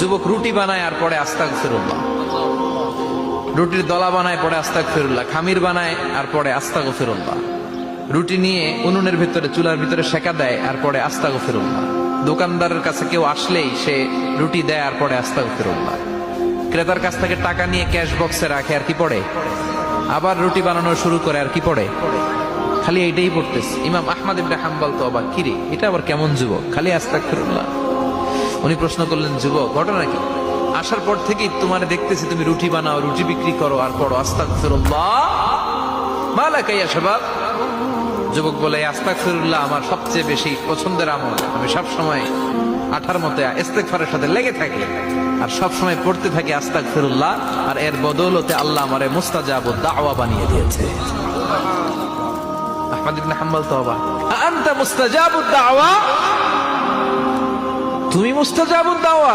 যুবক রুটি বানায় আর পরে আস্তাগফিরুল্লাহ, রুটির দলা বানায় পরে আস্তাগফিরুল্লাহ, খামির বানায় আর পরে আস্তাগফিরুল্লাহ, রুটি নিয়ে উনুনের ভিতরে চুলার ভিতরে সেকা দেয় আর পরে আস্তাগফিরুল্লাহ, দোকানদারের কাছে কেউ আসলেই সে রুটি দেয় আর পরে আস্তাগফিরুল্লাহ, ক্রেতার কাছ থেকে টাকা নিয়ে ক্যাশ বক্সে রাখে আর কি পড়ে, আবার রুটি বানানো শুরু করে আর কি পড়ে, খালি এইটাই পড়তেছে। ইমাম আহমদ ইবনে হাম্বল তো অবাক, কিরে এটা আবার কেমন যুবক, খালি আস্তাগফিরুল্লাহ। উনি প্রশ্ন করলেন, যুবক ঘটনা কি? আসার পর থেকেই তোমার দেখতেছি তুমি রুটি বানাও, রুটি বিক্রি করো আর পড়ো আস্তাগফিরুল্লাহ, মালাকা ইয়া শাবাব। যুবক বলে, আস্তাগফিরুল্লাহ আমার সবচেয়ে বেশি পছন্দের আমল, আমি সব সময় আঠার মতো ইস্তেগফারের সাথে লেগে থাকি আর সব সময় পড়তে থাকি আস্তাগফিরুল্লাহ, আর এর বদৌলতে আল্লাহ আমারে মুস্তাজাবুদ দাওয়া বানিয়ে দিয়েছে। আহমদ ইবনে হাম্বল তো অবাক, আনতা মুস্তাজাবুদ দাওয়া, তুমি মুস্তাজাবুদ দাওয়া।